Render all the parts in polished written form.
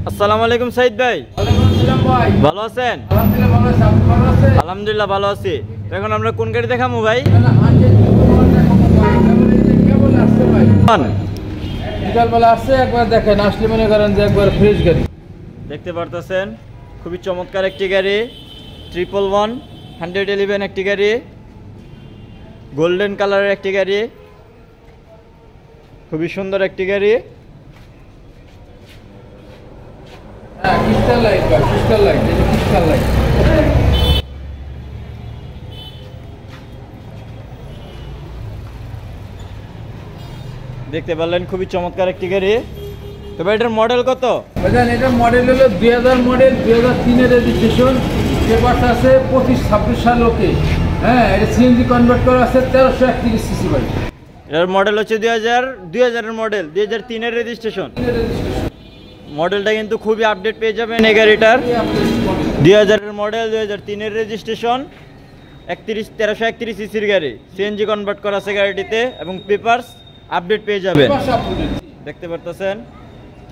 আসসালামু আলাইকুম সাইদ ভাই। ভাই ভালো আছেন? আলহামদুলিল্লাহ ভালো আছি। তো এখন আমরা কোন গাড়ি দেখাবো ভাই? বিকালবেলা আসছে একবার দেখেন, আসলে মনে করেন যে একবার ফ্রেশ গাড়ি দেখতে পারতেছেন, খুবই চমৎকার একটি গাড়ি, 111 একটি গাড়ি, গোল্ডেন কালারের একটি গাড়ি, খুবই সুন্দর একটি গাড়ি। ক্রিস্টাল লাইট ভাই, ক্রিস্টাল লাইট, এই যে ক্রিস্টাল লাইট। দেখতে পারলেন খুবই চমৎকার একটি গাড়ি। তবে এটার মডেল কত? বুঝলেন, এটার মডেল হলো 2000 মডেল, 2003 এর রেজিস্ট্রেশন, পেপারস আছে 25-26 সাল ওকে। হ্যাঁ, এটা সিএনজি কনভার্ট করা আছে, 1331 সিসি ভাই। এটার মডেল হচ্ছে 2000 এর মডেল, 2003 এর রেজিস্ট্রেশন। মডেলটা কিন্তু খুবই আপডেট পেয়ে যাবেন এই গাড়িটার। 2000 এর মডেল, 2003 এর রেজিস্ট্রেশন, 1331 সিসির গাড়ি, সিএনজি কনভার্ট করা আছে গাড়িটিতে এবং পেপারস আপডেট পেয়ে যাবেন। দেখতে পারতেছেন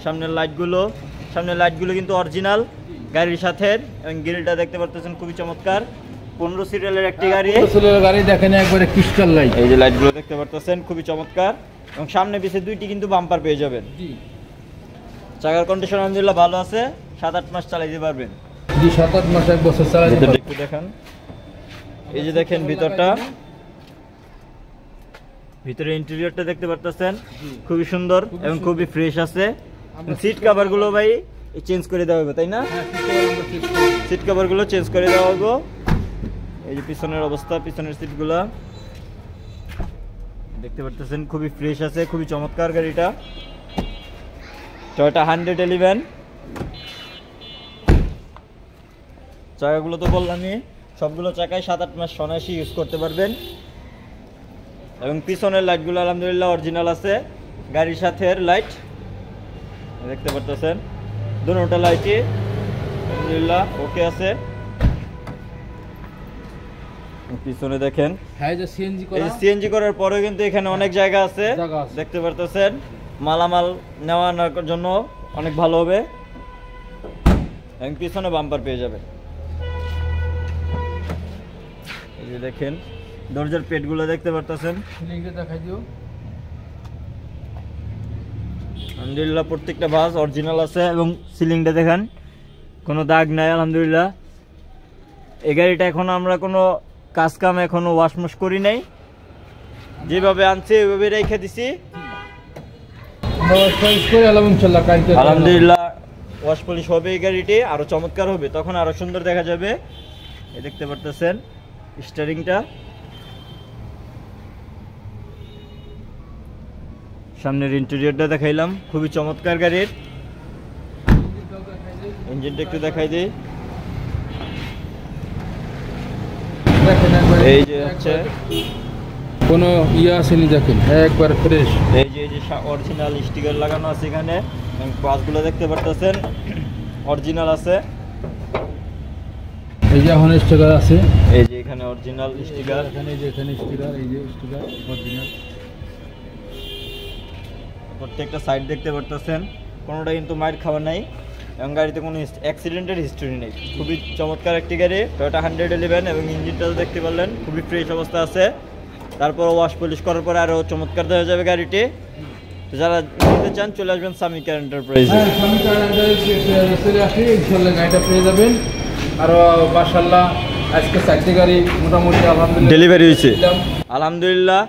সামনের লাইটগুলো কিন্তু অরিজিনাল গাড়ির সাথে, এবং গ্রিলটা দেখতে পারতেছেন খুবই চমৎকার। 15 সিরিয়ালের একটি গাড়ি, গাড়ি দেখেন একবারে ক্রিস্টাল লাইট। এই যে লাইটগুলো দেখতে পারতেছেন খুবই চমৎকার, এবং সামনে পিছে দুইটি কিন্তু বাম্পার পেয়ে যাবেন। চাকার কন্ডিশন আলহামদুলিল্লাহ ভালো আছে, 7-8 মাস চালাইতে পারবেন। জি, 7-8 মাস, 1 বছর চালাইতে পারবেন। একটু দেখেন, এই যে দেখেন ভিতরটা, ভিতরে ইন্টেরিয়রটা দেখতে পারতেছেন খুবই সুন্দর এবং খুবই ফ্রেশ আছে। সিট কভারগুলো ভাই চেঞ্জ করে দেওয়া হবে, তাই না? সিট কভারগুলো চেঞ্জ করে দেওয়া হবে। এই যে পিছনের অবস্থা, পিছনের সিটগুলো দেখতে পারতেছেন খুবই ফ্রেশ আছে, খুবই চমৎকার গাড়িটা। টয়োটা 111। চাকাগুলো তো বললামই, সবগুলো চাকায় 7-8 মাস অনায়াসে ইউজ করতে পারবেন, এবং পিছনের লাইটগুলো আলহামদুলিল্লাহ অরিজিনাল আছে গাড়ির সাথে। লাইট দেখতে পারতেছেন, দুটোটা লাইটই আলহামদুলিল্লাহ ওকে আছে। পিছনে দেখেন, হ্যাঁ, যে সিএনজি করা, এই সিএনজি করার পরেও কিন্তু এখানে অনেক জায়গা আছে, দেখতে পারতেছেন। মালামাল নেওয়া আনার জন্য অনেক ভালো হবে, এবং পিছনে বাম্পার পেয়ে যাবেন। এই যে দেখেন দরজার পেটগুলো দেখতে পারতেছেন, সিলিংটা দেখাই দিও। আলহামদুলিল্লাহ প্রত্যেকটা বাস অরিজিনাল আছে, এবং সিলিংটা দেখেন কোনো দাগ নাই আলহামদুলিল্লাহ। এই গাড়িটা এখন আমরা কোনো কাজ কাম এখনো ওয়াশমশ করি নাই, যেভাবে আনছি ওইভাবে রেখে দিছি। আলহামদুলিল্লাহ ওয়াশ পলিশ হবে, এই গাড়িটি আরো চমৎকার হবে, তখন আরো সুন্দর দেখা যাবে। এই দেখতে পারতেছেন স্টিয়ারিংটা, সামনের ইন্টেরিয়রটা দেখাইলাম, খুবই চমৎকার গাড়ির। ইঞ্জিনটা একটু দেখাই দিই, এই যে হচ্ছে কোনো আসেনি, দেখেন একবার ফ্রেশ। এই যে অরিজিনাল স্টিকার লাগানো আছে এখানে, পাসগুলো দেখতে পারতেছেন অরিজিনাল আছে। এই যে এখন স্টিকার আছে, এই যে এখানে অরিজিনাল স্টিকার, এখানে যে এখানে স্টিকার, এই যে স্টিকার অরিজিনাল। প্রত্যেকটা সাইড দেখতে পারতেছেন, কোনোটা কিন্তু মাইর খাওয়া নাই, এবং গাড়িতে কোনো অ্যাক্সিডেন্টের হিস্টরি নেই। খুবই চমৎকার একটি গাড়ি, টয়োটা 111, এবং ইঞ্জিনটাও দেখতে পারলেন খুবই ফ্রেশ অবস্থা আছে। তারপর ওয়াশ পলিশ করার পরে আরও চমৎকার দেওয়া যাবে গাড়িটি। যারা নিতে চান চলে আসবেন সামিকার এন্টারপ্রাইজে। গাড়িটা পেয়ে যাবেন। আর মাশাআল্লাহ আজকে 4টি গাড়ি মোটামুটি আলহামদুলিল্লাহ ডেলিভারি হয়েছে, আলহামদুলিল্লাহ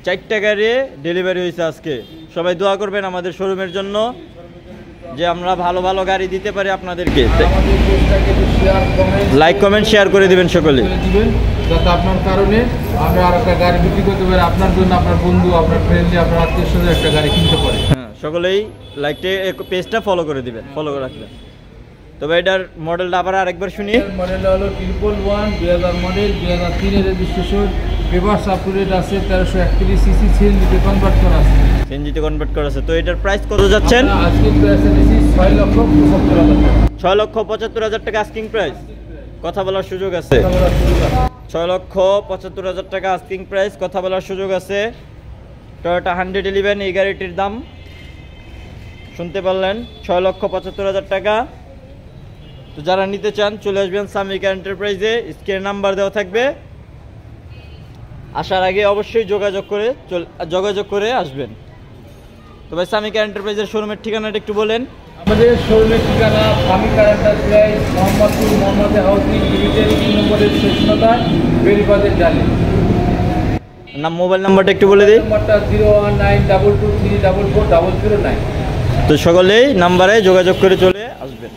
4টা গাড়ি ডেলিভারি হয়েছে আজকে। সবাই দোয়া করবেন আমাদের শোরুমের জন্য, যে আমরা ভালো ভালো গাড়ি দিতে পারি আপনাদেরকে। লাইক কমেন্ট শেয়ার করে দিবেন সকলে, যাতে আপনার কারণে আমরা আর একটা গাড়ি বিক্রি করতে পারি, আপনার জন্য, আপনার বন্ধু, আপনার ফ্রেন্ডলি, আপনার আত্মীয়স্বজন একটা গাড়ি কিনতে পারে। হ্যাঁ, সকলেই লাইকটা পেজটা ফলো করে দিবেন, ফলো করে রাখবেন। তবে এটার মডেলটা আবার আরেকবার শুনি। মডেলটা হলো 111, 2000 মডেল, 2003 এর রেজিস্ট্রেশন, পেপারস আপডেট আছে, 1331 সিসি, সিএনজিতে কনভার্ট করা আছে। সিএনজিতে কনভার্ট করা আছে। তো এটার প্রাইস কত যাচ্ছেন? আজকে প্রাইস দিয়েছি 6,75,000 টাকা। 6,75,000 টাকা আস্কিং প্রাইস, কথা বলার সুযোগ আছে। 6,75,000 টাকা আস্কিং প্রাইস, কথা বলার সুযোগ আছে। টয়োটা 111 এই গাড়িটির দাম শুনতে পারলেন, 6,75,000 টাকা। তো যারা নিতে চান চলে আসবেন সামিকা এন্টারপ্রাইজে, স্ক্রিনে নাম্বার দেওয়া থাকবে। আসার আগে অবশ্যই যোগাযোগ করে আসবেন। তো ভাই সামিকা এন্টারপ্রাইজের শোরুমের ঠিকানাটা একটু বলেন। আমাদের শোরুমের ঠিকানা Samika enterprise, Mohammadpur Mohammad housing limited 3 নম্বরের স্টেশনটা, বেরিবাদের ডালে। মোবাইল নাম্বারটা একটু বলে দিই। নাম্বারটা 0192223440009। তো সকলেই নাম্বারে যোগাযোগ করে চলে আসবেন।